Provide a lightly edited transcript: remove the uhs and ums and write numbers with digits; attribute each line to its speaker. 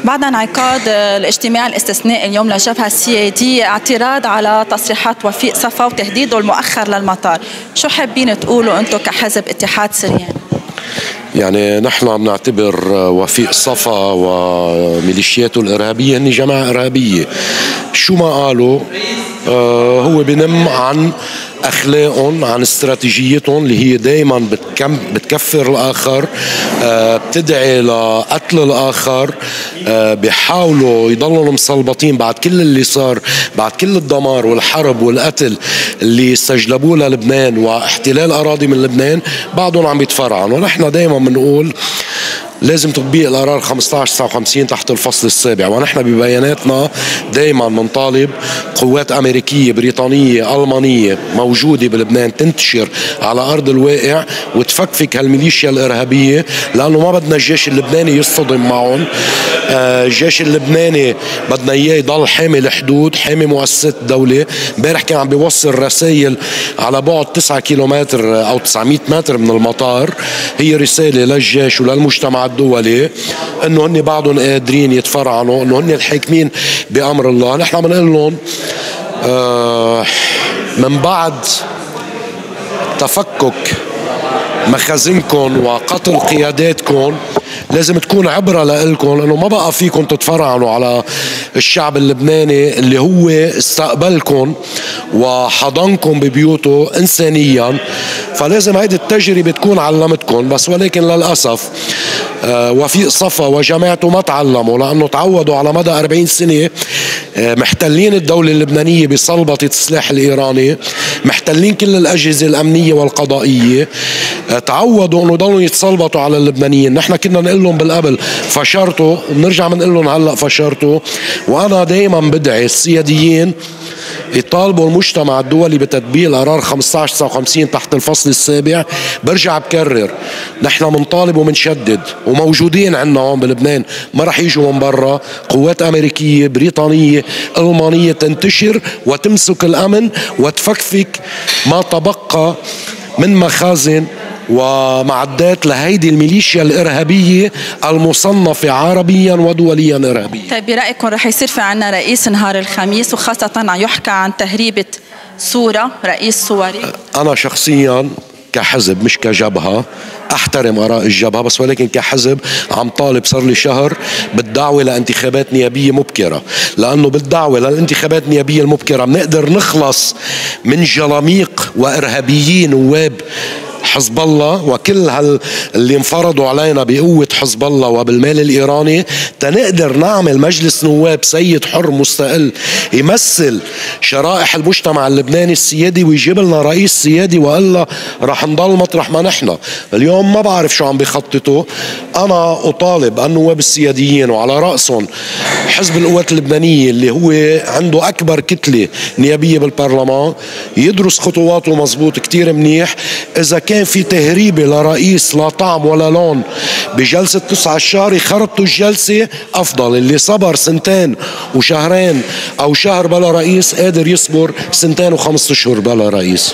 Speaker 1: بعد انعقاد الاجتماع الاستثنائي اليوم للجبهة السيادية اعتراض على تصريحات وفيق صفا وتهديده المؤخر للمطار، شو حابين تقولوا انتم كحزب اتحاد سريان؟
Speaker 2: يعني نحن بنعتبر وفيق صفا وميليشياته الإرهابية هن جماعة إرهابية. شو ما قالوا هو بنم عن أخلاقهم، عن استراتيجيتهم اللي هي دايما بتكفر الآخر، بتدعي لقتل الآخر، بيحاولوا يضلوا مسلبطين بعد كل اللي صار، بعد كل الدمار والحرب والقتل اللي استجلبوه للبنان واحتلال أراضي من لبنان، بعدهم عم يتفرعنوا. ونحن دايما بنقول لازم تطبيق القرار 1559 تحت الفصل السابع، ونحن ببياناتنا دايما بنطالب قوات أمريكية بريطانية ألمانية موجودة بلبنان تنتشر على أرض الواقع وتفكفك هالميليشيا الإرهابية، لأنه ما بدنا الجيش اللبناني يصطدم معهم. الجيش اللبناني بدنا إياه يضل حامي الحدود، حامي مؤسسات الدولة. امبارح كان عم بيوصل رسائل على بعد 9 كيلومتر أو 900 متر من المطار، هي رسالة للجيش وللمجتمع الدولي انه هن بعضهم قادرين يتفرعنوا، انه هن الحاكمين بامر الله. نحن بنقول لهم من بعد تفكك مخازنكم وقتل قياداتكم لازم تكون عبرة لإلكم، انه ما بقى فيكم تتفرعنوا على الشعب اللبناني اللي هو استقبلكم وحضنكم ببيوته انسانيا. فلازم هيدي التجربة تكون علمتكم، بس ولكن للأسف وفيق صفا وجماعته ما تعلموا، لأنه تعودوا على مدى 40 سنة محتلين الدولة اللبنانية بصلبة السلاح الإيراني، محتلين كل الأجهزة الأمنية والقضائية، تعودوا أنه يضلوا يتصلبطوا على اللبنانيين. نحن كنا نقول لهم بالقبل فشرتوا، وبنرجع بنقول لهم هلأ فشرتوا. وأنا دايما بدعي السياديين يطالبوا المجتمع الدولي بتطبيق القرار 1559 تحت الفصل السابع. برجع بكرر، نحن منطالب ومنشدد وموجودين عندنا هون بلبنان، ما رح يجوا من برا. قوات أمريكية بريطانية ألمانية تنتشر وتمسك الأمن وتفكفك ما تبقى من مخازن ومعدات لهيدي الميليشيا الإرهابية المصنفة عربيا ودوليا إرهابية.
Speaker 1: طيب برأيكم رح يصير في عنا رئيس نهار الخميس، وخاصة عم يحكى عن تهريبة صورة رئيس صوري؟
Speaker 2: أنا شخصيا كحزب مش كجبهة احترم اراء الجبهه، بس ولكن كحزب عم طالب صار لي شهر بالدعوه لانتخابات نيابيه مبكره، لانه بالدعوه للانتخابات النيابيه المبكره بنقدر نخلص من جلاميق وارهابيين نواب حزب الله وكل اللي انفرضوا علينا بقوة حزب الله وبالمال الإيراني، تنقدر نعمل مجلس نواب سيد حر مستقل يمثل شرائح المجتمع اللبناني السيادي ويجيب لنا رئيس سيادي، وإلا رح نضل مطرح ما نحن. اليوم ما بعرف شو عم بيخططوا. أنا أطالب النواب السياديين وعلى رأسهم حزب القوات اللبنانية اللي هو عنده أكبر كتلة نيابية بالبرلمان يدرس خطواته مزبوط كتير منيح. إذا كان في تهريبة لرئيس لا طعم ولا لون بجلسة 9 الشهر يخربطوا الجلسة أفضل. اللي صبر 2 وشهرين أو شهر بلا رئيس قادر يصبر 2 و5 أشهر بلا رئيس.